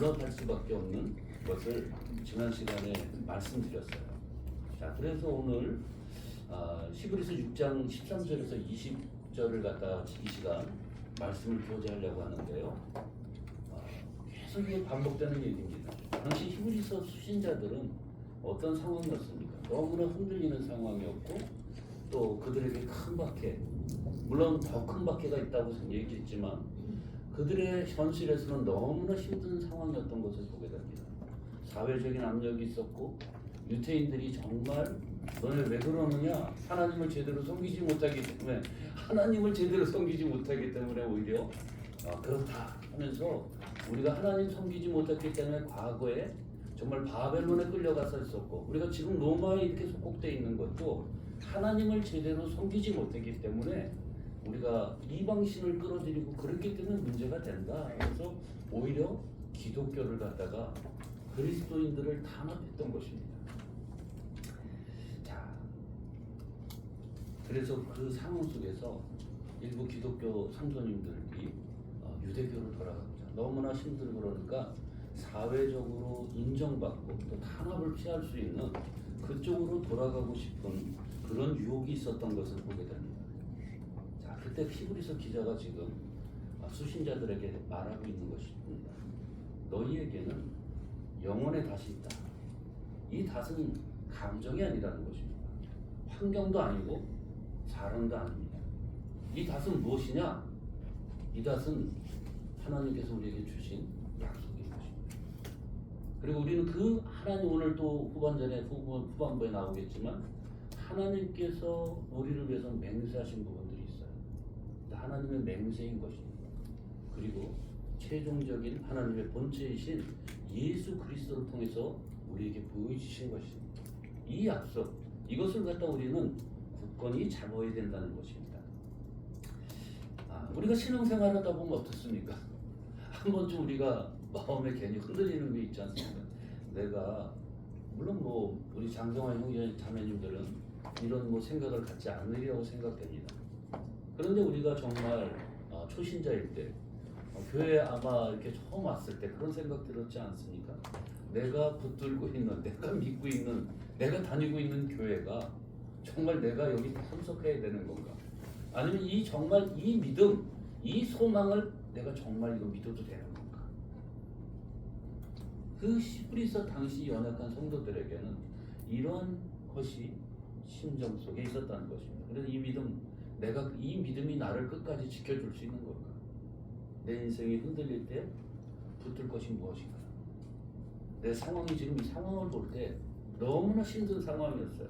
물러갈 수밖에 없는 것을 지난 시간에 말씀드렸어요. 자, 그래서 오늘 히브리서 6장 13절에서 20절을 갖다 이 시간 말씀을 교제하려고 하는데요. 계속 이게 반복되는 얘기입니다. 당시 히브리서 수신자들은 어떤 상황이었습니까? 너무나 흔들리는 상황이었고 또 그들에게 큰 박해, 물론 더 큰 박해가 있다고 얘기했지만 그들의 현실에서는 너무나 힘든 상황이었던 것을 보게 됩니다. 사회적인 압력이 있었고 유태인들이 정말 너네 왜 그러느냐? 하나님을 제대로 섬기지 못하기 때문에 오히려 그렇다 하면서 우리가 하나님 섬기지 못했기 때문에 과거에 정말 바벨론에 끌려가서 있었고 우리가 지금 로마에 이렇게 속국되어 있는 것도 하나님을 제대로 섬기지 못했기 때문에 우리가 이방신을 끌어들이고 그렇기 때문에 문제가 된다. 그래서 오히려 기독교를 갖다가 그리스도인들을 탄압했던 것입니다. 자, 그래서 그 상황 속에서 일부 기독교 성도님들이 유대교로 돌아갑니다. 너무나 힘들고 그러니까 사회적으로 인정받고 또 탄압을 피할 수 있는 그쪽으로 돌아가고 싶은 그런 유혹이 있었던 것을 보게 됩니다. 자, 그때 히브리서 기자가 지금 수신자들에게 말하고 있는 것입니다. 너희에게는 영혼의 닷이 있다. 이 닷은 감정이 아니라는 것입니다. 환경도 아니고 사람도 아닙니다. 이 닷은 무엇이냐? 이 닷은 하나님께서 우리에게 주신 약속인 것입니다. 그리고 우리는 그 하나님 오늘 또 후반부에 나오겠지만 하나님께서 우리를 위해서 맹세하신 부분들이 있어요. 하나님의 맹세인 것입니다. 그리고 최종적인 하나님의 본체이신 예수 그리스도를 통해서 우리에게 보여주신 것입니다. 이 약속, 이것을 갖다 우리는 굳건히 잡아야 된다는 것입니다. 우리가 신앙생활 하다 보면 어떻습니까? 한 번쯤 우리가 마음에 괜히 흔들리는 게 있지 않습니까? 내가 물론 우리 장성환 형제 자매님들은 이런 생각을 갖지 않으리라고 생각됩니다. 그런데 우리가 정말 초신자일 때 교회에 아마 이렇게 처음 왔을 때 그런 생각 들었지 않습니까? 내가 붙들고 있는, 내가 믿고 있는, 내가 다니고 있는 교회가 정말 내가 여기 참석해야 되는 건가? 아니면 정말 이 믿음, 이 소망을 내가 정말 이거 믿어도 되는 건가? 그 히브리서 당시 연약한 성도들에게는 이런 것이 심정 속에 있었다는 것입니다. 그래서 이 믿음이 나를 끝까지 지켜줄 수 있는 건가? 내 인생이 흔들릴 때 붙들 것이 무엇인가? 내 상황이 지금 이 상황을 볼 때 너무나 힘든 상황이었어요.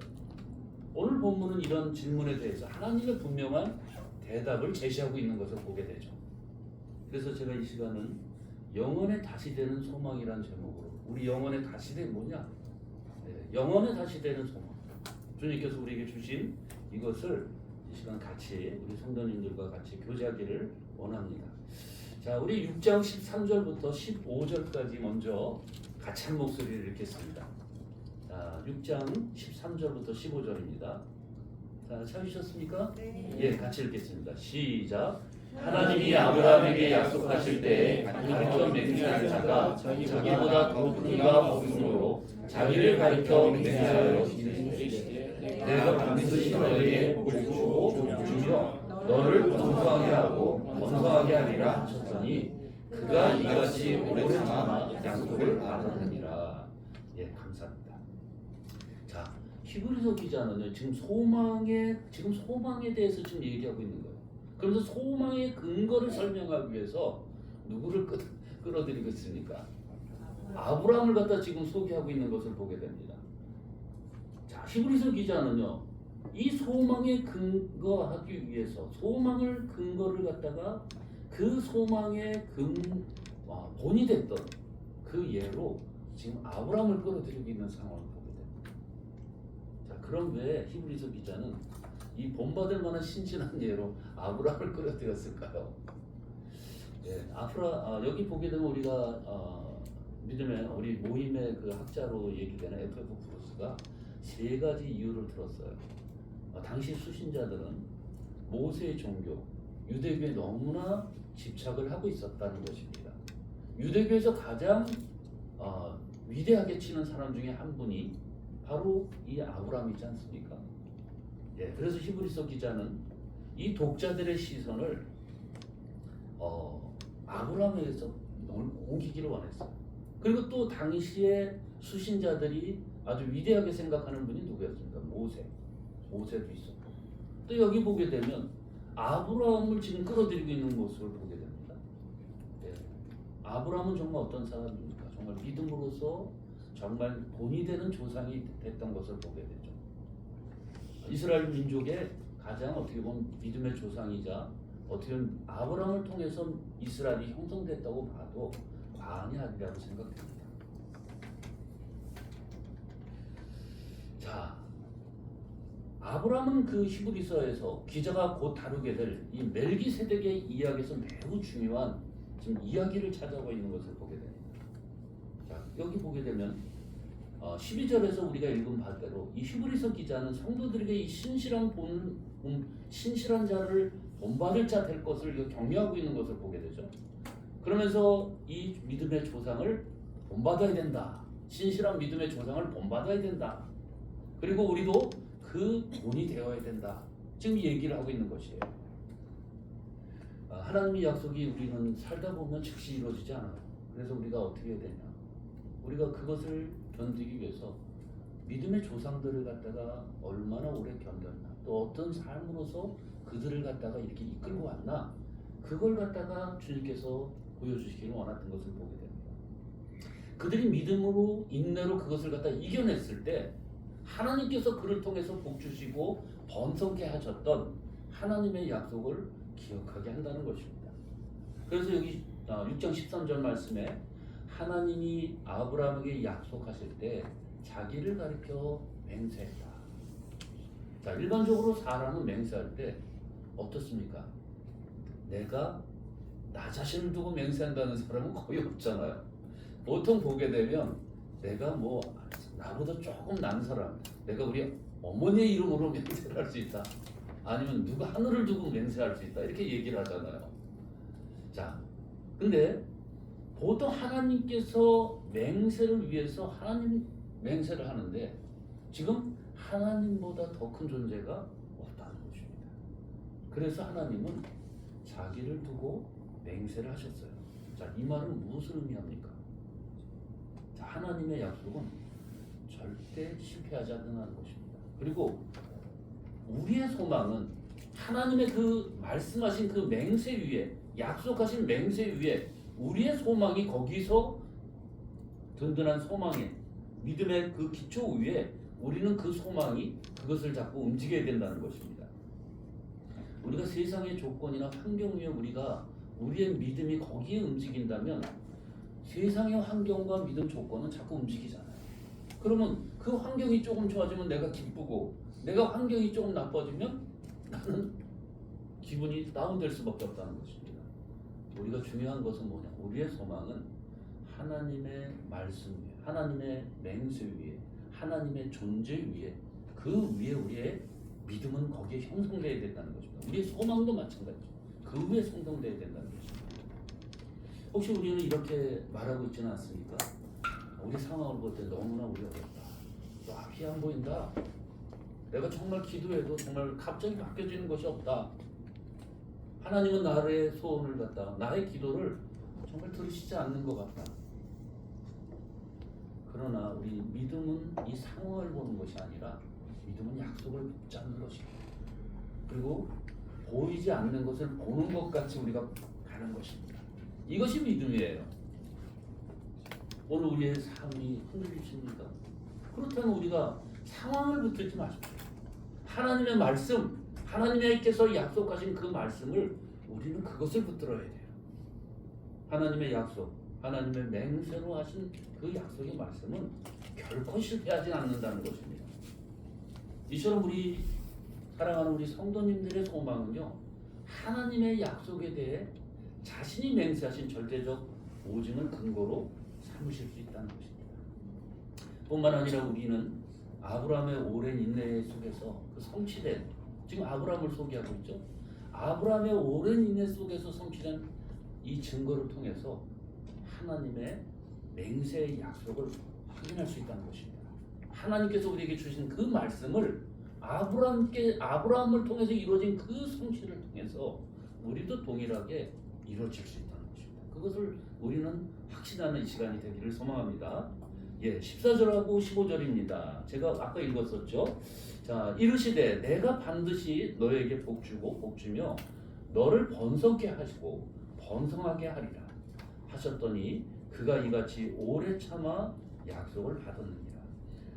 오늘 본문은 이런 질문에 대해서 하나님의 분명한 대답을 제시하고 있는 것을 보게 되죠. 그래서 제가 이 시간은 영혼의 다시 되는 소망이라는 제목으로 우리 영혼의 다시 되는 뭐냐? 영혼의 다시 되는 소망. 주님께서 우리에게 주신 이것을 이 시간 같이 우리 성도님들과 같이 교제하기를 원합니다. 자, 우리 6장 13절부터 15절까지 먼저 같이 한 목소리를 읽겠습니다. 자, 6장 13절부터 15절입니다. 자, 찾으셨습니까? 네. 예, 같이 읽겠습니다. 시작. 하나님이 아브라함에게 약속하실 때에 가르쳐 맹세한 자가 자기보다 더 큰 이가 없으므로 자기를 가르쳐 맹세하여 이르시되 내가 반드시 너에게 복을 주며 너를 번성하게 하고 번성하게 하리라 하셨더니 그가 이같이 오래 참아 약속을 알았느니라. 예, 감사합니다. 자, 히브리서 기자는요 지금 소망에 대해서 지금 얘기하고 있는 거예요. 그래서 소망의 근거를 설명하기 위해서 누구를 끌어들이고 있습니까? 아브라함을 갖다 지금 소개하고 있는 것을 보게 됩니다. 자, 히브리서 기자는요 이 소망에 근거하기 위해서 소망을 근거를 갖다가 그 소망의 본이 됐던 그 예로 지금 아브라함을 끌어들이고 있는 상황을 보게 됩니다. 자, 그럼 왜 히브리서 기자는 이 본받을 만한 신실한 예로 아브라함을 끌어들였을까요? 예, 여기 보게 되면 우리가 믿음의 우리 모임의 그 학자로 얘기되는 F.F. 브루스가 세 가지 이유를 들었어요. 당시 수신자들은 모세의 종교, 유대교에 너무나 집착을 하고 있었다는 것입니다. 유대교에서 가장 위대하게 치는 사람 중에 한 분이 바로 이 아브라함이지 않습니까? 예, 그래서 히브리서 기자는 이 독자들의 시선을 아브라함에게서 옮기기를 원했어요. 그리고 또 당시에 수신자들이 아주 위대하게 생각하는 분이 누구였습니까? 모세도 있었고, 또 여기 보게 되면 아브라함을 지금 끌어들이고 있는 모습을 보게 됩니다. 예. 아브라함은 정말 어떤 사람입니까? 정말 믿음으로서 정말 본이 되는 조상이 됐던 것을 보게 되죠. 이스라엘 민족의 가장 어떻게 보면 믿음의 조상이자 어떻게 보면 아브라함을 통해서 이스라엘이 형성됐다고 봐도 과언이 아니라고 생각됩니다. 자, 아브라함은 그 히브리서에서 기자가 곧 다루게 될 이 멜기세덱의 이야기에서 매우 중요한 지금 이야기를 찾아오고 있는 것을 보게 됩니다. 자, 여기 보게 되면 12절에서 우리가 읽은 바대로 이 히브리서 기자는 성도들에게 이 신실한 자를 본받을 자 될 것을 격려하고 있는 것을 보게 되죠. 그러면서 이 믿음의 조상을 본받아야 된다. 신실한 믿음의 조상을 본받아야 된다. 그리고 우리도 그 본이 되어야 된다. 지금 얘기를 하고 있는 것이에요. 하나님의 약속이 우리는 살다 보면 즉시 이루어지지 않아요. 그래서 우리가 어떻게 해야 되냐? 우리가 그것을 견디기 위해서 믿음의 조상들을 갖다가 얼마나 오래 견뎠나, 또 어떤 삶으로서 그들을 갖다가 이렇게 이끌고 왔나, 그걸 갖다가 주님께서 보여주시기를 원했던 것을 보게 됩니다. 그들이 믿음으로 인내로 그것을 갖다 이겨냈을 때 하나님께서 그를 통해서 복 주시고 번성케 하셨던 하나님의 약속을 기억하게 한다는 것입니다. 그래서 여기 6장 13절 말씀에 하나님이 아브라함에게 약속하실 때 자기를 가리켜 맹세했다. 자, 일반적으로 사람은 맹세할 때 어떻습니까? 내가 나 자신을 두고 맹세한다는 사람은 거의 없잖아요. 보통 보게 되면 내가 뭐 나보다 조금 난 사람, 내가 우리 어머니의 이름으로 맹세를 할 수 있다, 아니면 누가 하늘을 두고 맹세할 수 있다, 이렇게 얘기를 하잖아요. 자, 근데 보통 하나님께서 맹세를 위해서 하나님 맹세를 하는데 지금 하나님보다 더 큰 존재가 없다는 것입니다. 그래서 하나님은 자기를 두고 맹세를 하셨어요. 자, 이 말은 무엇을 의미합니까? 자, 하나님의 약속은 절대 실패하지 않는다는 것입니다. 그리고 우리의 소망은 하나님의 그 말씀하신 그 맹세 위에, 약속하신 맹세 위에 우리의 소망이 거기서 든든한 소망에, 믿음의 그 기초 위에 우리는 그 소망이 그것을 잡고 움직여야 된다는 것입니다. 우리가 세상의 조건이나 환경 위에 우리의 믿음이 거기에 움직인다면 세상의 환경과 믿음 조건은 자꾸 움직이잖아요. 그러면 그 환경이 조금 좋아지면 내가 기쁘고, 내가 환경이 조금 나빠지면 나는 기분이 다운될 수밖에 없다는 것입니다. 우리가 중요한 것은 뭐냐? 우리의 소망은 하나님의 말씀 위에, 하나님의 맹세 위에, 하나님의 존재 위에, 그 위에 우리의 믿음은 거기에 형성되어야 된다는 것입니다. 우리의 소망도 마찬가지죠. 그 위에 형성되어야 된다는 것입니다. 혹시 우리는 이렇게 말하고 있지는 않습니까? 우리 상황을 볼 때 너무나 우리 어렵다. 앞이 안 보인다. 내가 정말 기도해도 정말 갑자기 바뀌어지는 것이 없다. 하나님은 나의 소원을 갖다가, 나의 기도를 정말 들으시지 않는 것 같다. 그러나 우리 믿음은 이 상황을 보는 것이 아니라 믿음은 약속을 붙잡는 것입니다. 그리고 보이지 않는 것을 보는 것 같이 우리가 가는 것입니다. 이것이 믿음이에요. 오늘 우리의 삶이 흔들리십니까? 그렇다면 우리가 상황을 붙들지 마십시오. 하나님의 말씀, 하나님께서 약속하신 그 말씀을 우리는 그것을 붙들어야 돼요. 하나님의 약속, 하나님의 맹세로 하신 그 약속의 말씀은 결코 실패하지 않는다는 것입니다. 이처럼 우리 사랑하는 우리 성도님들의 소망은요, 하나님의 약속에 대해 자신이 맹세하신 절대적 오징을 근거로 삼으실 수 있다는 것입니다. 뿐만 아니라 우리는 아브라함의 오랜 인내 속에서 그 성취된, 지금 아브라함을 소개하고 있죠. 아브라함의 오랜 인내 속에서 성취된 이 증거를 통해서 하나님의 맹세의 약속을 확인할 수 있다는 것입니다. 하나님께서 우리에게 주신 그 말씀을 아브라함을 통해서 이루어진 그 성취를 통해서 우리도 동일하게 이루어질 수 있다는 것입니다. 그것을 우리는 확신하는 이 시간이 되기를 소망합니다. 14절하고 15절입니다. 제가 아까 읽었었죠. 자, 이르시되 내가 반드시 너에게 복주고 복주며 너를 번성케 하시고 번성하게 하리라 하셨더니 그가 이같이 오래 참아 약속을 받았느니라.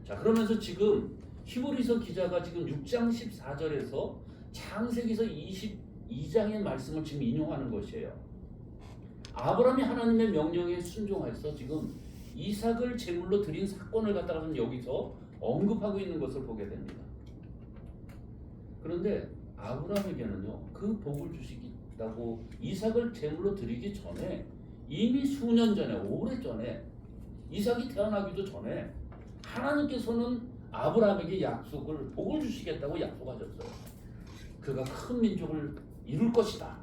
자, 그러면서 지금 히브리서 기자가 지금 6장 14절에서 창세기서 22장의 말씀을 지금 인용하는 것이에요. 아브라함이 하나님의 명령에 순종해서 지금 이삭을 제물로 드린 사건을 갖다가 여기서 언급하고 있는 것을 보게 됩니다. 그런데 아브라함에게는요, 그 복을 주시겠다고 이삭을 제물로 드리기 전에 이미 수년 전에, 오래전에 이삭이 태어나기도 전에 하나님께서는 아브라함에게 복을 주시겠다고 약속하셨어요. 그가 큰 민족을 이룰 것이다.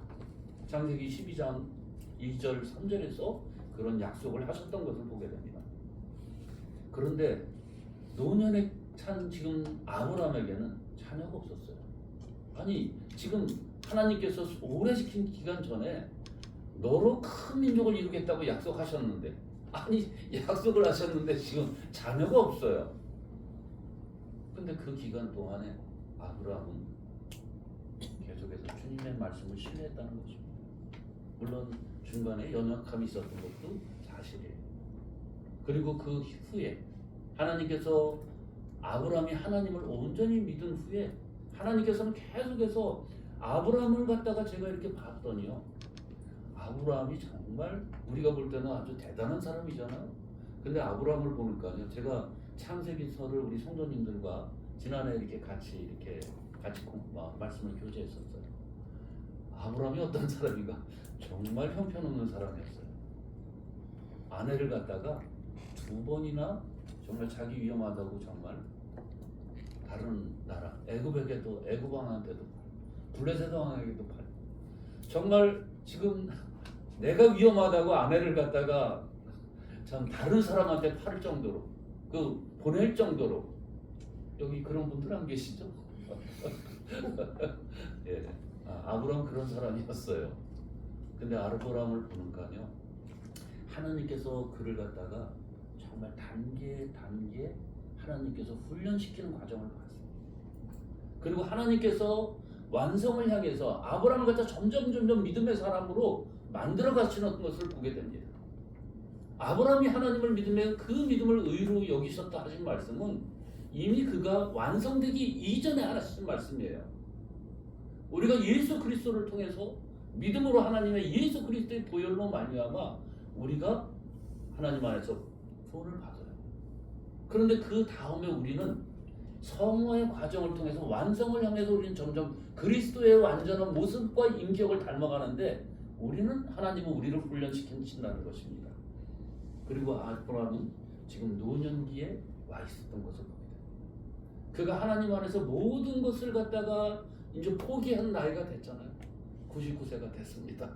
창세기 12장 2절 3절에서 그런 약속을 하셨던 것을 보게 됩니다. 그런데 노년에 찬 지금 아브라함에게는 자녀가 없었어요. 아니 지금 하나님께서 오래 지킨 기간 전에 너로 큰 민족을 이루겠다고 약속하셨는데, 아니 약속을 하셨는데 지금 자녀가 없어요. 근데 그 기간 동안에 아브라함은 계속해서 주님의 말씀을 신뢰했다는 것입니다. 물론 중간에 연약함이 있었던 것도 사실이에요. 그리고 그 후에 하나님께서 아브라함이 하나님을 온전히 믿은 후에 하나님께서는 계속해서 아브라함을 갖다가 제가 이렇게 봤더니요, 아브라함이 정말 우리가 볼 때는 아주 대단한 사람이잖아요. 근데 아브라함을 보니까요, 제가 창세기서를 우리 성도님들과 지난해 이렇게 같이 말씀을 교제했었어요. 아브라함이 어떤 사람인가? 정말 형편없는 사람이었어요. 아내를 갖다가 2번이나 정말 자기 위험하다고 정말 다른 나라 애굽 왕한테도 블레셋 왕에게도 팔. 정말 지금 내가 위험하다고 아내를 갖다가 참 다른 사람한테 팔 정도로 보낼 정도로 여기 그런 분들 안 계시죠? 예, 아브라함 그런 사람이었어요. 근데 아브라함을 보니까요, 하나님께서 그를 갖다가 정말 단계 하나님께서 훈련시키는 과정을 봤습니다. 그리고 하나님께서 완성을 향해서 아브라함을 갖다 점점 믿음의 사람으로 만들어 가시는 것을 보게 됩니다. 아브라함이 하나님을 믿으며 그 믿음을 의로 여기셨다 하신 말씀은 이미 그가 완성되기 이전에 하신 말씀이에요. 우리가 예수 그리스도를 통해서 믿음으로 하나님의 예수 그리스도의 보혈로 말미암아 우리가 하나님 안에서 구원을 받아요. 그런데 그 다음에 우리는 성화의 과정을 통해서 완성을 향해서 우리는 점점 그리스도의 완전한 모습과 인격을 닮아가는데, 우리는 하나님은 우리를 훈련시킨다는 것입니다. 그리고 아브라함은 지금 노년기에 와 있었던 것을 봅니다. 그가 하나님 안에서 모든 것을 갖다가 이제 포기한 나이가 됐잖아요. 99세가 됐습니다.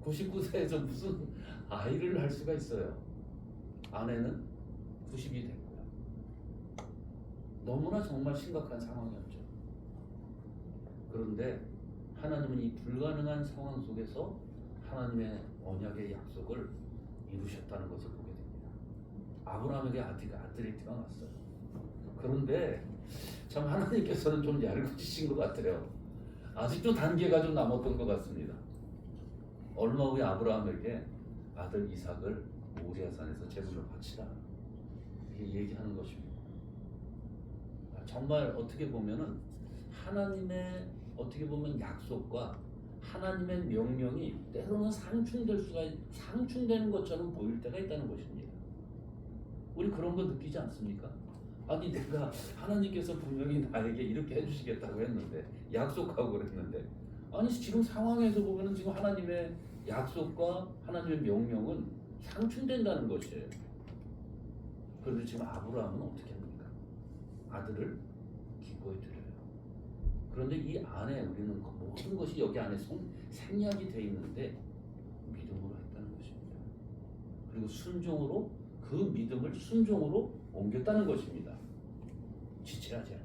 99세에서 무슨 아이를 할 수가 있어요. 아내는 90이 됐고요. 너무나 정말 심각한 상황이었죠. 그런데 하나님은 이 불가능한 상황 속에서 하나님의 언약의 약속을 이루셨다는 것을 보게 됩니다. 아브라함에게 아들이 태어났어요. 그런데 참 하나님께서는 좀 얄궂으신 것 같아요. 아직도 단계가 좀 남았던 것 같습니다. 얼마 후에 아브라함에게 아들 이삭을 모리아산에서 제물로 바치라, 이렇게 얘기하는 것입니다. 정말 어떻게 보면은 하나님의 약속과 하나님의 명령이 때로는 상충되는 것처럼 보일 때가 있다는 것입니다. 우리 그런 거 느끼지 않습니까? 아니 내가 하나님께서 분명히 나에게 이렇게 해주시겠다고 했는데, 약속하고 그랬는데, 아니 지금 상황에서 보면은 지금 하나님의 약속과 하나님의 명령은 상충된다는 것이에요. 그런데 지금 아브라함은 어떻게 합니까? 아들을 기꺼이 드려요. 그런데 이 안에 우리는 모든 것이 여기 안에 생략이 되어 있는데 믿음으로 했다는 것입니다. 그리고 순종으로 그 믿음을 순종으로 옮겼다는 것입니다. 지체하지 않아.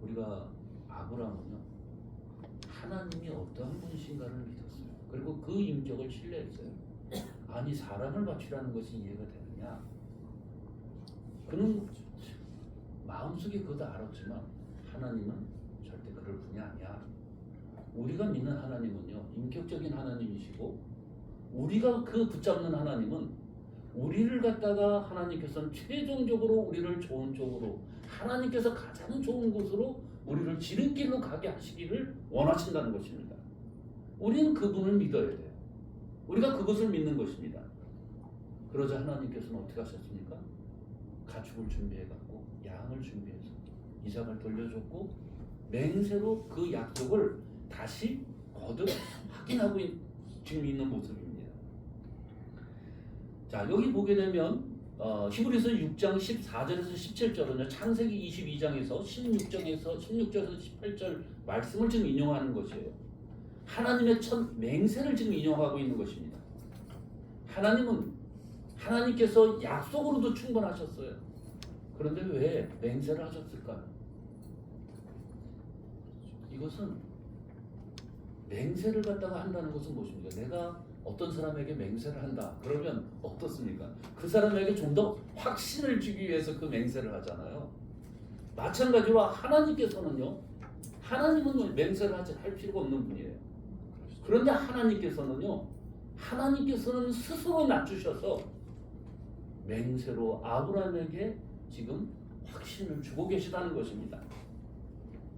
우리가 아브라함은요, 하나님이 어떠한 분이신가를 믿었어요. 그리고 그 인격을 신뢰했어요. 아니, 사람을 바치라는 것이 이해가 되느냐? 그는 마음속에 그것도 알았지만 하나님은 절대 그럴 분이 아니야. 우리가 믿는 하나님은요, 인격적인 하나님이시고, 우리가 그 붙잡는 하나님은 우리를 갖다가 하나님께서는 최종적으로 우리를 좋은 쪽으로, 하나님께서 가장 좋은 곳으로 우리를 지름길로 가게 하시기를 원하신다는 것입니다. 우리는 그분을 믿어야 돼요. 우리가 그것을 믿는 것입니다. 그러자 하나님께서는 어떻게 하셨습니까? 가축을 준비해갖고 양을 준비해서 이삭을 돌려줬고, 맹세로 그 약속을 다시 거듭 확인하고 지금 있는 모습입니다. 자, 여기 보게 되면 히브리서 6장 14절에서 17절은요, 창세기 22장에서 16절에서 18절 말씀을 지금 인용하는 것이에요. 하나님의 첫 맹세를 지금 인용하고 있는 것입니다. 하나님께서 약속으로도 충분하셨어요. 그런데 왜 맹세를 하셨을까요? 이것은 맹세를 갖다가 한다는 것은 무엇입니까? 내가 어떤 사람에게 맹세를 한다. 그러면 어떻습니까? 그 사람에게 좀 더 확신을 주기 위해서 그 맹세를 하잖아요. 마찬가지로 하나님께서는요, 하나님은 맹세를 할 필요가 없는 분이에요. 그런데 하나님께서는 스스로 낮추셔서 맹세로 아브라함에게 지금 확신을 주고 계시다는 것입니다.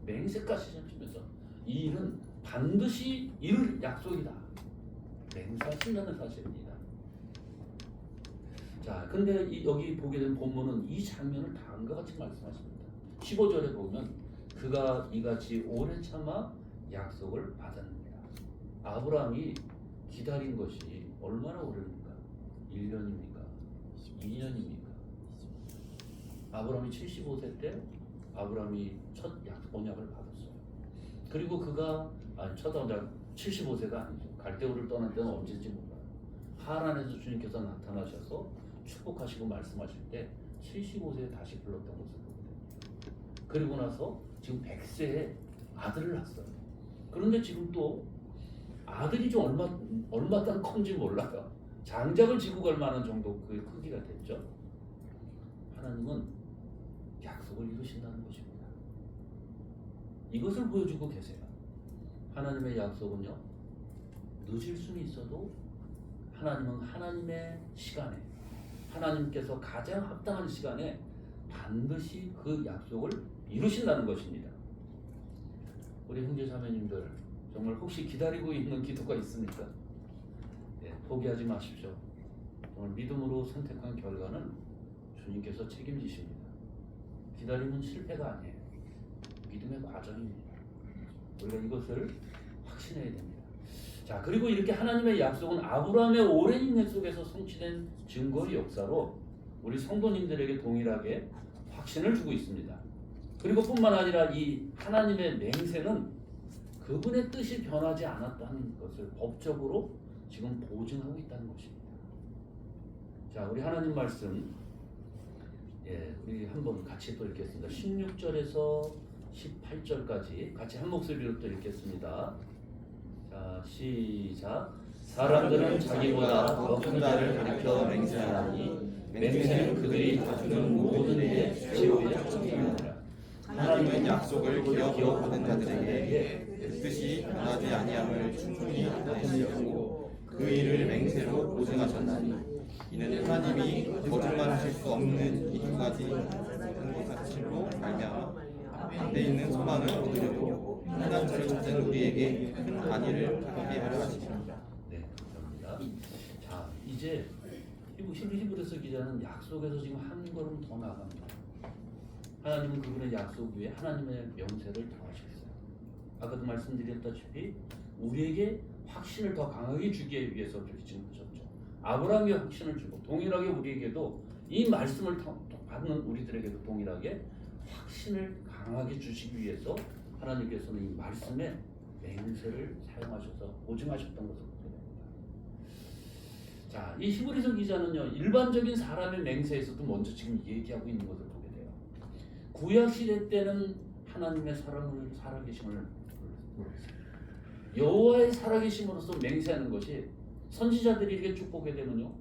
맹세까지 하시면서 이 일은 반드시 이룰 약속이다. 맹세하신다는 사실입니다. 자, 근데 여기 보게 된 본문은 이 장면을 다음과 같이 말씀하십니다. 15절에 보면 그가 이같이 오래 참아 약속을 받았느니라. 아브라함이 기다린 것이 얼마나 오래입니까? 1년입니까? 2년입니까? 아브라함이 75세 때 아브라함이 첫 언약을 받았어요. 그리고 그가 첫 언약 75세가 아니죠. 갈대우를 떠날 때는 언제인지 몰라요. 하란에서 주님께서 나타나셔서 축복하시고 말씀하실 때 75세에 다시 불렀던 것을 보게 됩니다. 그리고 나서 지금 100세에 아들을 낳았어요. 그런데 지금 또 아들이 좀 얼마나 큰지 몰라요. 장작을 지고 갈 만한 정도 그 크기가 됐죠. 하나님은 약속을 이루신다는 것입니다. 이것을 보여주고 계세요. 하나님의 약속은요, 늦을 수는 있어도 하나님은 하나님의 시간에, 하나님께서 가장 합당한 시간에 반드시 그 약속을 이루신다는 것입니다. 우리 형제자매님들, 정말 혹시 기다리고 있는 기도가 있습니까? 포기하지 마십시오. 정말 믿음으로 선택한 결과는 주님께서 책임지십니다. 기다림은 실패가 아니에요. 믿음의 과정입니다. 우리가 이것을 확신해야 됩니다. 자, 그리고 이렇게 하나님의 약속은 아브라함의 오랜 인내 속에서 성취된 증거의 역사로 우리 성도님들에게 동일하게 확신을 주고 있습니다. 그리고 뿐만 아니라 이 하나님의 맹세는 그분의 뜻이 변하지 않았다는 것을 법적으로 지금 보증하고 있다는 것입니다. 자, 우리 하나님 말씀, 우리 한번 같이 또 읽겠습니다. 16절에서 18절까지 같이 한 목소리로 또 읽겠습니다. 자, 시작. 사람들은 자기보다 더 큰 자를 가리켜 맹세하나니 맹세는 그들이 다투는 모든 일에 최후의 적용이니라. 하나님은 약속을 기억하는 자들에게 뜻이 변하지 아니함을 충분히 아시려고 그 일을 맹세로 보증하셨나니 이는 하나님이 거짓말하실 수 없는 이 두 가지 사실로 말미암아 앞에 있는 소망을 얻으려고 하나님을 찾은 우리에게 큰 안위를 하게 하려 하십니다. 네, 감사합니다. 자, 이제 히브리서 기자는 약속에서 지금 한 걸음 더 나갑니다. 하나님은 그분의 약속 위에 하나님의 명세를 더하셨어요. 아까도 말씀드렸다시피 우리에게 확신을 더 강하게 주기 위해서 지금 하셨죠. 아브라함이 확신을 주고 동일하게 우리에게도 이 말씀을 받는 우리들에게도 동일하게 확신을 강하게 주시기 위해서 하나님께서는 이 말씀에 맹세를 사용하셔서 보증하셨던 것을 보게 됩니다. 자, 이 히브리서 기자는요, 일반적인 사람의 맹세에서도 먼저 지금 얘기하고 있는 것을 보게 돼요. 구약 시대 때는 하나님의 살아계심을 여호와의 살아계심으로서 맹세하는 것이, 선지자들이 이렇게 쭉 보게 되면요,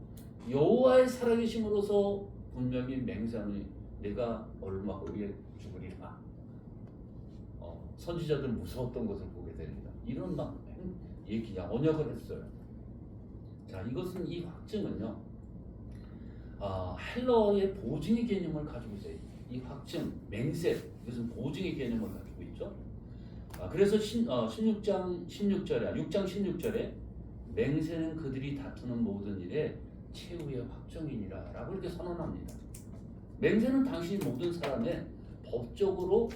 여호와의 살아계심으로서 분명히 맹세하는, 내가 얼마 후에 죽으리라. 선지자들 무서웠던 것을 보게 됩니다. 이런 막 얘기야, 언약을 했어요. 자, 이것은, 이 확증은요, 헬러의 보증의 개념을 가지고 있어요. 이 확증, 맹세, 이것은 보증의 개념을 가지고 있죠. 그래서 16장 16절에 맹세는 그들이 다투는 모든 일에 최후의 확정이니라 라고 이렇게 선언합니다. 맹세는 당시 모든 사람의 법적으로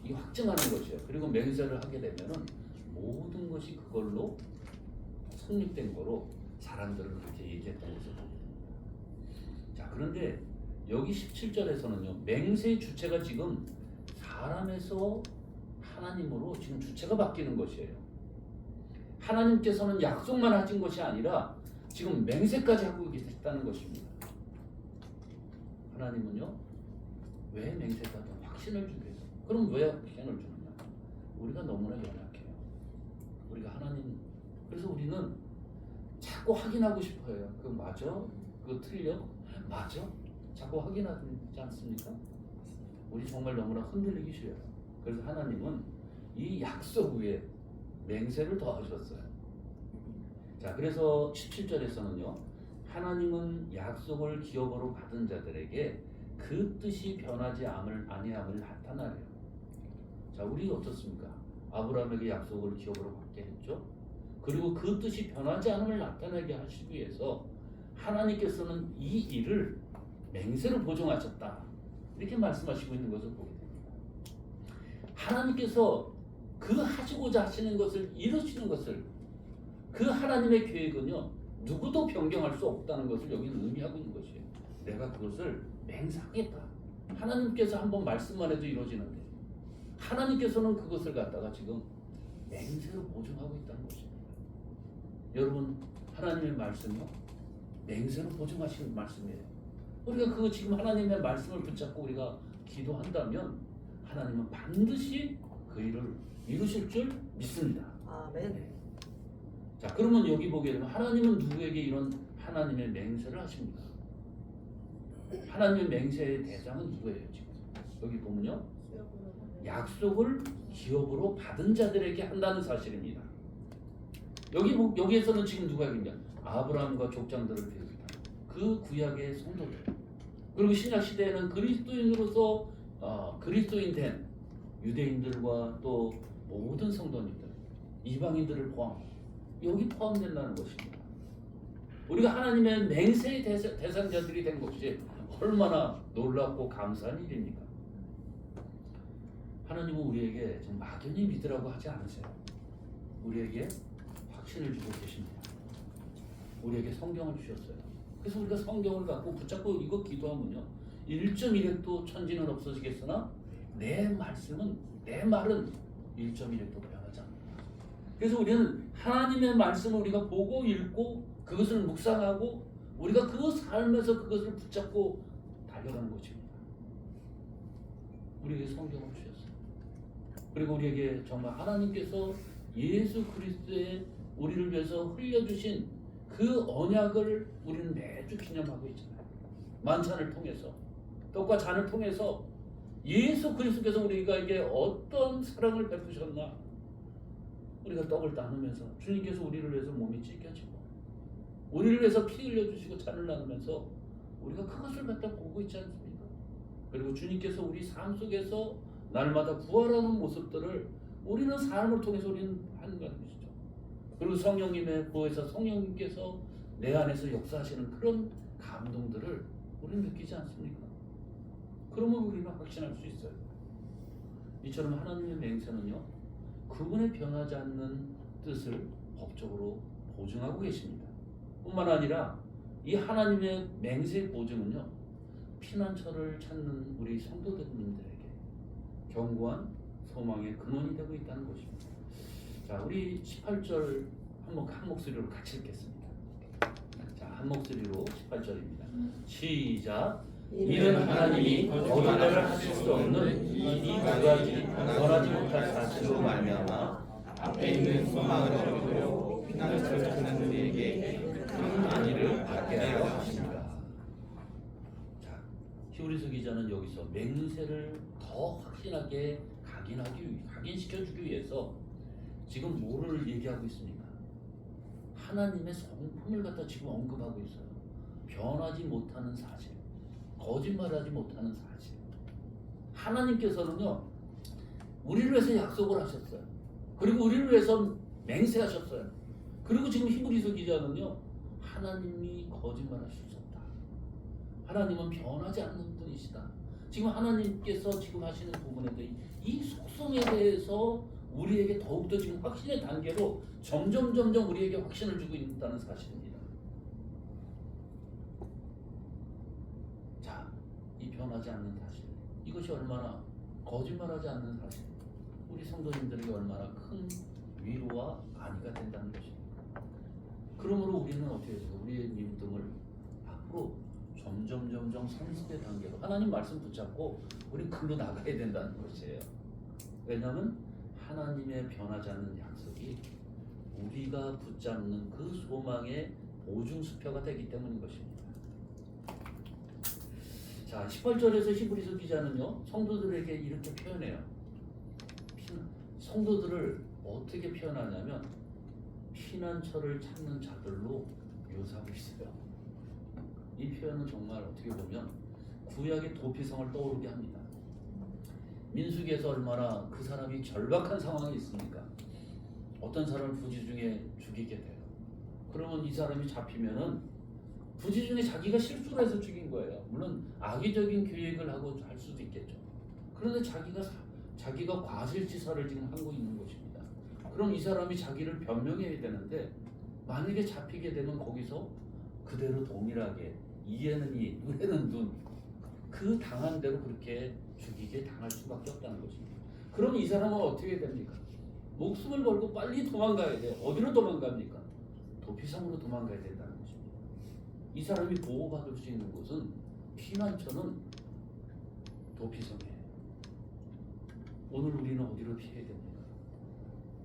이 확증하는 것이에요. 그리고 맹세를 하게 되면은 모든 것이 그걸로 성립된 거로 사람들은 그렇게 얘기했던 것을 봅니다. 자, 그런데 여기 17절에서는요, 맹세의 주체가 지금 사람에서 하나님으로 지금 주체가 바뀌는 것이에요. 하나님께서는 약속만 하신 것이 아니라 지금 맹세까지 하고 계시다는 것입니다. 하나님은요, 왜 맹세까지 확신을 주기 위해서? 그럼 왜 확신을 주느냐? 우리가 너무나 연약해요. 우리가 하나님, 그래서 우리는 자꾸 확인하고 싶어요. 그거 맞아? 그거 틀려? 맞아? 자꾸 확인하지 않습니까? 우리 정말 너무나 흔들리기 싫어요. 그래서 하나님은 이 약속 위에 맹세를 더하셨어요. 자, 그래서 17절에서는요, 하나님은 약속을 기업으로 받은 자들에게 그 뜻이 변하지 아니함을 나타나래요. 자, 우리 어떻습니까? 아브라함에게 약속을 기업으로 받게 했죠. 그리고 그 뜻이 변하지 않음을 나타내게 하시기 위해서 하나님께서는 이 일을 맹세로 보증하셨다, 이렇게 말씀하시고 있는 것을 보게 됩니다. 하나님께서 그 하시고자 하시는 것을 이루시는 것을, 그 하나님의 계획은요, 누구도 변경할 수 없다는 것을 여기는 의미하고 있는 것이에요. 내가 그것을 맹세하겠다. 하나님께서 한번 말씀만 해도 이루어지는데 하나님께서는 그것을 갖다가 지금 맹세로 보증하고 있다는 것입니다. 여러분, 하나님의 말씀이요, 맹세로 보증하시는 말씀이에요. 우리가 그 지금 하나님의 말씀을 붙잡고 우리가 기도한다면 하나님은 반드시 그 일을 이루실 줄 믿습니다. 아멘. 자, 그러면 여기 보게 되면 하나님은 누구에게 이런 하나님의 맹세를 하십니까? 하나님의 맹세의 대상은 누구예요? 지금 여기 보면요, 약속을 기업으로 받은 자들에게 한다는 사실입니다. 여기에서는 지금 누가 있냐? 아브라함과 족장들을 비롯한 그 구약의 성도들, 그리고 신약 시대에는 그리스도인으로서 그리스도인 된 유대인들과 또 모든 성도님들, 이방인들을 여기 포함된다는 것입니다. 우리가 하나님의 맹세의 대상자들이 된 것이 얼마나 놀랍고 감사한 일입니까? 하나님은 우리에게 지금 막연히 믿으라고 하지 않으세요. 우리에게 확신을 주고 계십니다. 우리에게 성경을 주셨어요. 그래서 우리가 성경을 갖고 붙잡고 이거 기도하면요, 1.1획도 천지는 없어지겠으나 내 말은 1.1획도 변하지 않는다. 그래서 우리는 하나님의 말씀을 우리가 보고 읽고 그것을 묵상하고 우리가 그 삶에서 그것을 붙잡고 달려가는 것입니다. 우리에게 성경을 주셨어요. 그리고 우리에게 정말 하나님께서 예수 그리스도의 우리를 위해서 흘려주신 그 언약을 우리는 매주 기념하고 있잖아요. 만찬을 통해서, 떡과 잔을 통해서 예수 그리스도께서 우리에게 어떤 사랑을 베푸셨나, 우리가 떡을 나누면서 주님께서 우리를 위해서 몸이 찢겨지고 우리를 위해서 피 흘려주시고 잔을 나누면서 우리가 그것을 갖다 보고 있지 않습니까? 그리고 주님께서 우리 삶 속에서 날마다 부활하는 모습들을 우리는 삶을 통해서 우리는 하는 것이죠. 그리고 성령님의 보혜사 성령님께서 내 안에서 역사하시는 그런 감동들을 우리는 느끼지 않습니까? 그러면 우리는 확신할 수 있어요. 이처럼 하나님의 맹세는요, 그분의 변하지 않는 뜻을 법적으로 보증하고 계십니다. 뿐만 아니라 이 하나님의 맹세의 보증은요, 피난처를 찾는 우리 성도님들에게 견고한 소망의 근원이 되고 있다는 것입니다. 자, 우리 18절 한 목소리로 같이 읽겠습니다. 자, 한 목소리로 18절입니다. 시작. 이는 하나님이 거짓말을 하실 수 없는 이 두 가지 변하지 못할 사실로 말미암아 앞에 있는 소망을 얻고 피난을 찾는 우리에게 큰 안위를 받게 하여 하십니다. 자, 히브리서 기자는 여기서 맹세를 더 확신하게 각인시켜주기 위해서 지금 뭐를 얘기하고 있습니까? 하나님의 성품을 갖다 지금 언급하고 있어요. 변하지 못하는 사실, 거짓말하지 못하는 사실. 하나님께서는요, 우리를 위해서 약속을 하셨어요. 그리고 우리를 위해서 맹세하셨어요. 그리고 지금 히브리서 기자는요, 하나님이 거짓말하실 수 없다. 하나님은 변하지 않는 분이시다. 지금 하나님께서 지금 하시는 부분에도 이 속성에 대해서 우리에게 더욱더 지금 확신의 단계로 점점 우리에게 확신을 주고 있다는 사실입니다. 자, 이 변하지 않는 사실, 이것이 얼마나 거짓말하지 않는 사실, 우리 성도님들에게 얼마나 큰 위로와 안위가 된다는 것입니다. 그러므로 우리는 어떻게 해요? 우리의 믿음을 앞으로 점점 성숙의 단계로 하나님 말씀 붙잡고 우리 글로 나가야 된다는 것이에요. 왜냐하면 하나님의 변하지 않는 약속이 우리가 붙잡는 그 소망의 보증수표가 되기 때문인 것입니다. 자, 18절에서 히브리서 기자는요, 성도들에게 이렇게 표현해요. 성도들을 어떻게 표현하냐면 피난처를 찾는 자들로 묘사하고 있어요. 이 표현은 정말 어떻게 보면 구약의 도피성을 떠오르게 합니다. 민수기에서 얼마나 그 사람이 절박한 상황이 있습니까? 어떤 사람을 부지 중에 죽이게 돼요. 그러면 이 사람이 잡히면은 부지 중에 자기가 실수를 해서 죽인 거예요. 물론 악의적인 계획을 하고 할 수도 있겠죠. 그런데 자기가 과실치사를 지금 하고 있는 것입니다. 그럼 이 사람이 자기를 변명해야 되는데 만약에 잡히게 되면 거기서 그대로 동일하게 이에는 이, 눈에는 눈, 그 당한 대로 그렇게 죽이게 당할 수밖에 없다는 것입니다. 그럼 이 사람은 어떻게 됩니까? 목숨을 걸고 빨리 도망가야 돼요. 어디로 도망갑니까? 도피성으로 도망가야 된다는 것입니다. 이 사람이 보호받을 수 있는 곳은 피난처는 도피성이에요. 오늘 우리는 어디로 피해야 됩니까?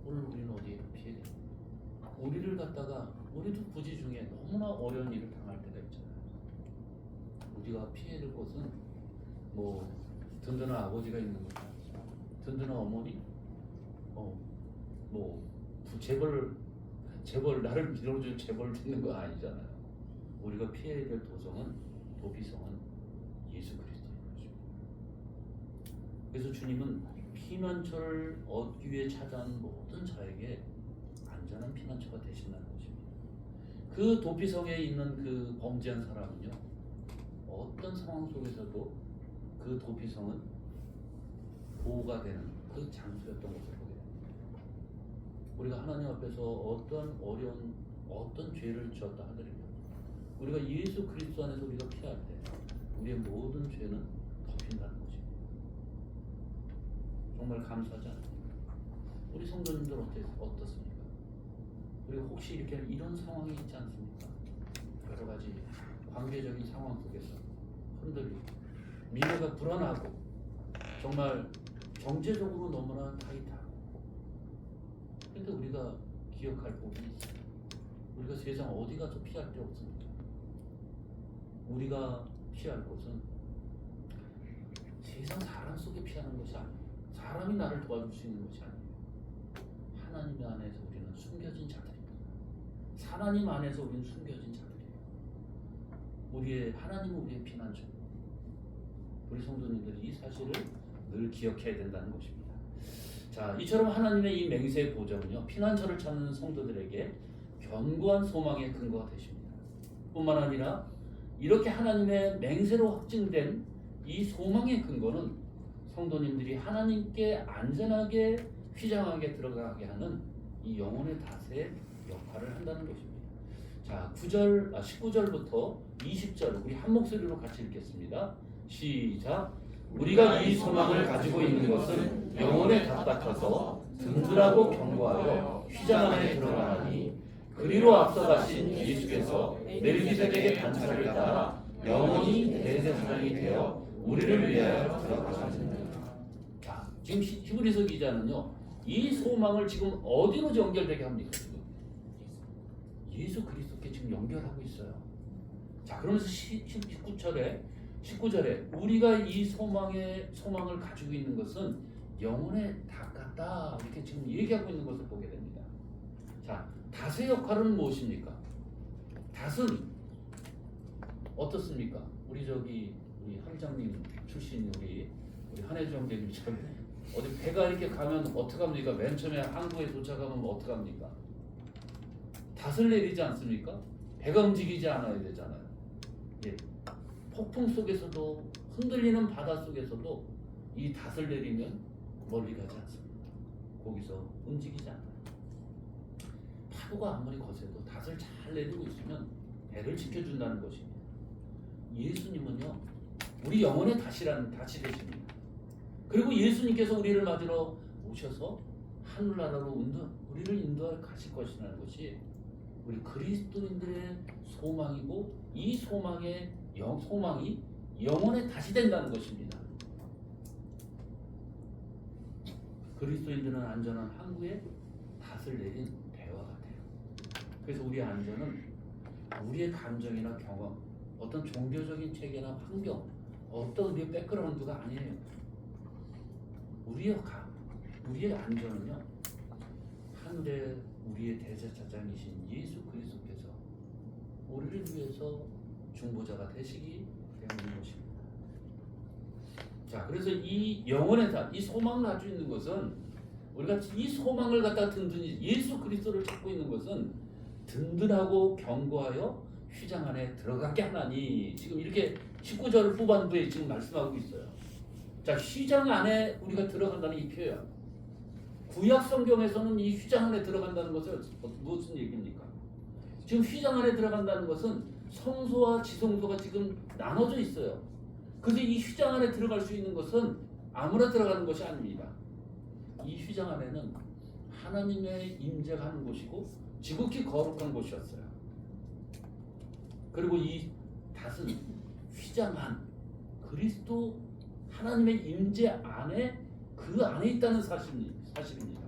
오늘 우리는 어디로 피해야 됩니까? 우리를 갖다가 우리도 부지 중에 너무나 어려운 일을 당할 때가 있잖아요. 우리가 피해야 될 곳은 뭐 든든한 아버지가 있는 것이 아니죠. 든든한 어머니, 뭐 재벌 나를 밀어준 재벌 있는 거 아니잖아요. 우리가 피해야 될 도피성은 예수 그리스도인 것입니다. 그래서 주님은 피난처를 얻기 위해 찾아온 모든 자에게 안전한 피난처가 되신다는 것입니다. 그 도피성에 있는 그 범죄한 사람은요, 어떤 상황 속에서도 그 도피성은 보호가 되는 그 장소였던 것을 보게 됩니다. 우리가 하나님 앞에서 어떤 죄를 지었다 하더라도 우리가 예수 그리스도 안에서 우리가 피할 때 우리의 모든 죄는 덮인다는 것입니다. 정말 감사하지 않습니까? 우리 성도님들 어떻습니까? 우리가 혹시 이런 상황이 있지 않습니까? 여러 가지 관계적인 상황 속에서 흔들리고 미래가 불안하고 정말 경제적으로 너무나 타이트하고, 그런데 우리가 기억할 부분이 있어요. 우리가 세상 어디 가서 피할 데 없습니다. 우리가 피할 곳은 세상 사람 속에 피하는 것이 아니에요. 사람이 나를 도와줄 수 있는 것이 아니에요. 하나님 안에서 우리는 숨겨진 자들입니다. 하나님 안에서 우리는 숨겨진 자들이에요. 하나님은 우리의 피난처. 우리 성도님들이 이 사실을 늘 기억해야 된다는 것입니다. 자, 이처럼 하나님의 이 맹세의 보장은요, 피난처를 찾는 성도들에게 견고한 소망의 근거가 되십니다. 뿐만 아니라 이렇게 하나님의 맹세로 확증된 이 소망의 근거는 성도님들이 하나님께 안전하게 휘장하게 들어가게 하는 이 영혼의 닷의 역할을 한다는 것입니다. 자, 19절부터 20절 우리 한 목소리로 같이 읽겠습니다. 시작. 우리가 이 소망을 가지고 있는 것은 영혼의 닷 같아서 든든하고 견고하여 휘장 안에 들어가나니 그리로 앞서가신 예수께서 멜기세덱의 반차를 따라 영원히 대제사장이 되어 우리를 위하여 들어가셨느니라. 자, 지금 히브리서 기자는요, 이 소망을 지금 어디로 연결되게 합니까? 지금 예수 그리스도께 지금 연결하고 있어요. 자, 그러면서 19절에 우리가 이 소망을 가지고 있는 것은 영혼에 닿았다, 이렇게 지금 얘기하고 있는 것을 보게 됩니다. 자, 닷의 역할은 무엇입니까? 닷은 어떻습니까? 우리 함장님 출신 우리 한혜주 형제님처럼 어디 배가 이렇게 가면 어떡합니까? 맨 처음에 항구에 도착하면 어떡합니까? 닷을 내리지 않습니까? 배가 움직이지 않아야 되잖아요. 예. 폭풍 속에서도, 흔들리는 바다 속에서도 이 닷을 내리면 멀리 가지 않습니다. 거기서 움직이지 않아요. 파도가 아무리 거세도 닷을 잘 내리고 있으면 배를 지켜준다는 것입니다. 예수님은요, 우리 영혼의 닷이 되십니다. 그리고 예수님께서 우리를 맞으러 오셔서 하늘나라로 우리를 인도할 가실 것이라는 것이 우리 그리스도인들의 소망이고, 이 소망이 영혼의 닷이 된다는 것입니다. 그리스도인들은 안전한 항구에 닷을 내린 배와 같아요. 그래서 우리의 안전은 우리의 감정이나 경험, 어떤 종교적인 체계나 환경, 어떤 우리의 백그라운드가 아니에요. 우리의 안전은요, 하늘에 우리의 대제사장이신 예수 그리스도께서 우리를 위해서 중보자가 되시기 때문인 것입니다. 자, 그래서 이 영혼의 닷, 이 소망을 가지고 있는 것은, 우리가 이 소망을 갖다 든든히 예수 그리스도를 찾고 있는 것은 든든하고 견고하여 휘장 안에 들어가게 하나니, 지금 이렇게 19절 후반부에 지금 말씀하고 있어요. 자, 휘장 안에 우리가 들어간다는 이 표현, 구약 성경에서는 이 휘장 안에 들어간다는 것은 무슨 얘기입니까? 지금 휘장 안에 들어간다는 것은 성소와 지성소가 지금 나눠져 있어요. 그래서 이 휘장 안에 들어갈 수 있는 것은 아무나 들어가는 것이 아닙니다. 이 휘장 안에는 하나님의 임재가 하는 곳이고 지극히 거룩한 곳이었어요. 그리고 이 닷은 휘장 안, 그리스도 하나님의 임재 안에, 그 안에 있다는 사실입니다.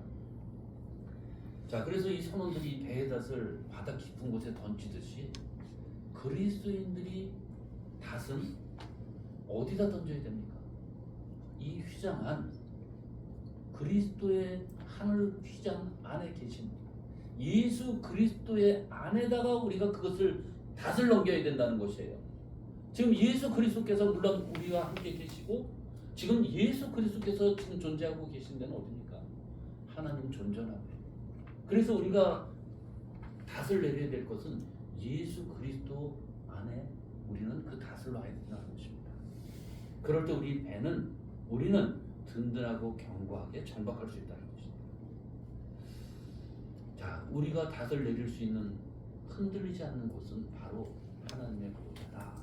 자, 그래서 이 선원들이 배의 닷을 바다 깊은 곳에 던지듯이 그리스도인들이 닷은 어디다 던져야 됩니까? 이 휘장 안, 그리스도의 하늘 휘장 안에 계십니다. 예수 그리스도의 안에다가 우리가 그것을 닷을 넘겨야 된다는 것이에요. 지금 예수 그리스도께서 물론 우리와 함께 계시고, 지금 예수 그리스도께서 지금 존재하고 계신 데는 어디입니까? 하나님 존전 앞에. 그래서 우리가 닷을 내려야 될 것은 예수 그리스도 안에 우리는 그 닷을 놔야 된다는 것입니다. 그럴 때 우리는 든든하고 견고하게 정박할 수 있다는 것입니다. 자, 우리가 닷을 내릴 수 있는, 흔들리지 않는 곳은 바로 하나님의 보좌다.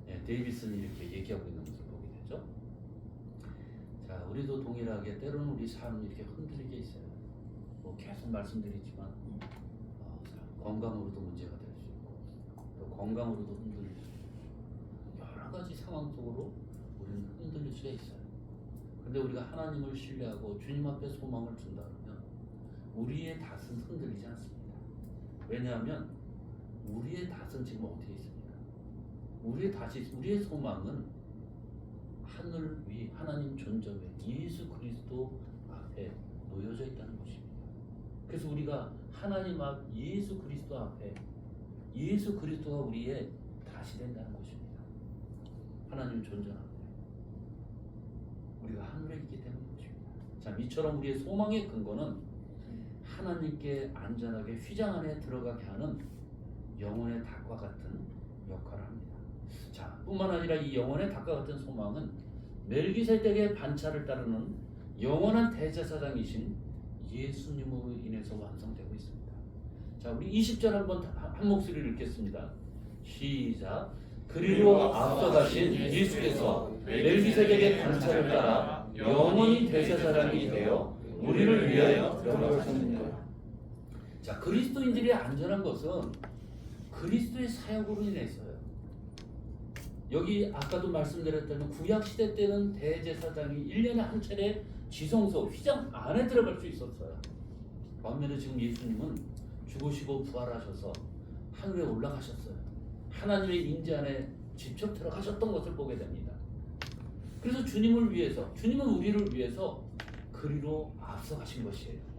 네, 데이비슨이 이렇게 얘기하고 있는 것을 보게 되죠. 자, 우리도 동일하게 때로는 우리 삶이 이렇게 흔들리게 있어요. 계속 말씀드리지만 건강으로도 문제가 될 수 있고, 또 건강으로도 흔들릴 수 있고, 여러 가지 상황 속으로 우리는 흔들릴 수가 있어요. 그런데 우리가 하나님을 신뢰하고 주님 앞에 소망을 둔다 그러면 우리의 닷은 흔들리지 않습니다. 왜냐하면 우리의 닷은 지금 어디에 있습니까? 우리의 소망은 하늘 위 하나님 존재에 예수 그리스도 앞에 놓여져 있다는 것입니다. 그래서 우리가 하나님 앞 예수 그리스도 앞에, 예수 그리스도가 우리의 닷이 된다는 것입니다. 하나님 존재 앞에 우리가 하늘에 있기 때문인 것입니다. 자, 이처럼 우리의 소망의 근거는 하나님께 안전하게 휘장 안에 들어가게 하는 영혼의 닷과 같은 역할을 합니다. 자, 뿐만 아니라 이 영혼의 닷과 같은 소망은 멜기세덱의 반차를 따르는 영원한 대제사장이신 예수님으로 인해서 완성되고 있습니다. 자, 우리 20절 한 목소리를 읽겠습니다. 시작. 그리로 앞서가신 예수께서 멜기세덱의 반차를 따라 영원히 대제사장이 되어 우리를 위하여 들어가셨느니라. 자, 그리스도인들이 안전한 것은 그리스도의 사역으로 인해서요. 여기 아까도 말씀드렸다면 구약 시대 때는 대제사장이 1년에 한 차례 지성소 휘장 안에 들어갈 수 있었어요. 반면에 지금 예수님은 죽으시고 부활하셔서 하늘에 올라가셨어요. 하나님의 임재 안에 직접 들어가셨던 것을 보게 됩니다. 그래서 주님을 위해서, 주님은 우리를 위해서 그리로 앞서가신 것이에요.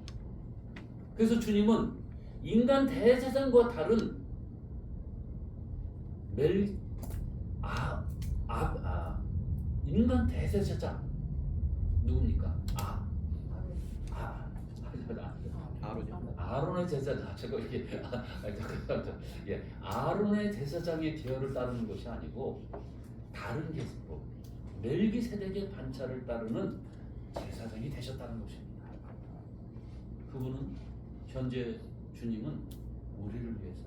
그래서 주님은 인간 대제사장과 다른 인간 대제사장 누굽니까? 아론의 제사장. 제가 이렇게 예, 아론의 제사장의 계열을 따르는 것이 아니고 다른 계승법 멜기세덱의 반차를 따르는 제사장이 되셨다는 것입니다. 그분은 현재 주님은 우리를 위해서,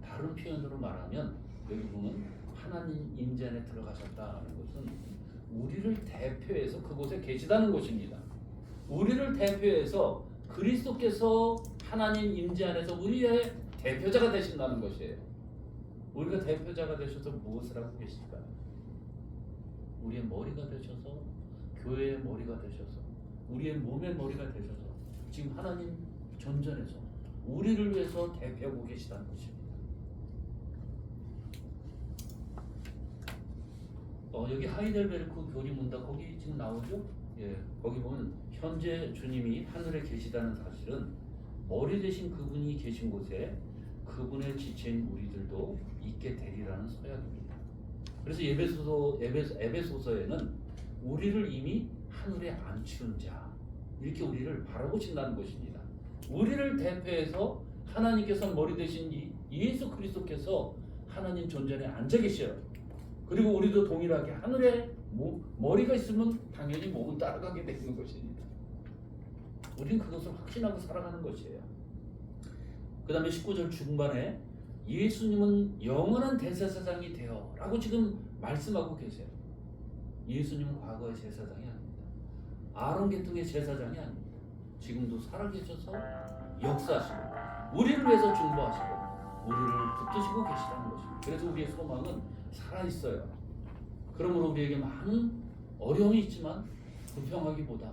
다른 표현으로 말하면 여기 보면 하나님 임재 안에 들어가셨다는 것은 우리를 대표해서 그곳에 계시다는 것입니다. 우리를 대표해서 그리스도께서 하나님 임재 안에서 우리의 대표자가 되신다는 것이에요. 우리가 대표자가 되셔서 무엇을 하고 계실까요? 우리의 머리가 되셔서, 교회의 머리가 되셔서, 우리의 몸의 머리가 되셔서 지금 하나님 전전에서 우리를 위해서 대표하고 계시다는 것입니다. 여기 하이델베르크 교리문답 거기 지금 나오죠? 예, 거기 보면 현재 주님이 하늘에 계시다는 사실은 머리 대신 그분이 계신 곳에 그분의 지체인 우리들도 있게 되리라는 서약입니다. 그래서 에베소서에는 우리를 이미 하늘에 앉히운 자, 이렇게 우리를 바라보신다는 것입니다. 우리를 대표해서 하나님께서 머리 대신 예수 그리스도께서 하나님 존전에 앉아 계셔요. 그리고 우리도 동일하게 하늘에 머리가 있으면 당연히 몸은 따라가게 되는 것입니다. 우리는 그것을 확신하고 살아가는 것이에요. 그 다음에 19절 중반에 예수님은 영원한 대제사장이 되어 라고 지금 말씀하고 계세요. 예수님은 과거의 제사장이 아닙니다. 아론 계통의 제사장이 아닙니다. 지금도 살아계셔서 역사하시고 우리를 위해서 중보하시고 우리를 붙드시고 계시다는 것입니다. 그래서 우리의 소망은 살아있어요. 그러므로 우리에게 많은 어려움이 있지만 불평하기보다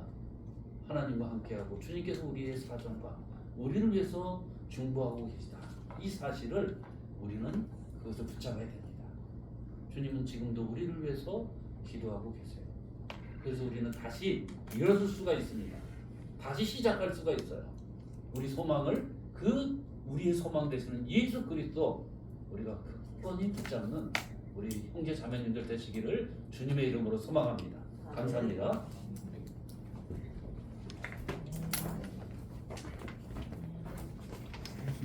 하나님과 함께하고 주님께서 우리의 사정과 우리를 위해서 중보하고 계시다, 이 사실을 우리는 그것을 붙잡아야 됩니다. 주님은 지금도 우리를 위해서 기도하고 계세요. 그래서 우리는 다시 일어설 수가 있습니다. 다시 시작할 수가 있어요. 우리 소망을 우리의 소망 되시는 예수 그리스도 우리가 굳건히 붙잡는 우리 형제 자매님들 되시기를 주님의 이름으로 소망합니다. 감사합니다.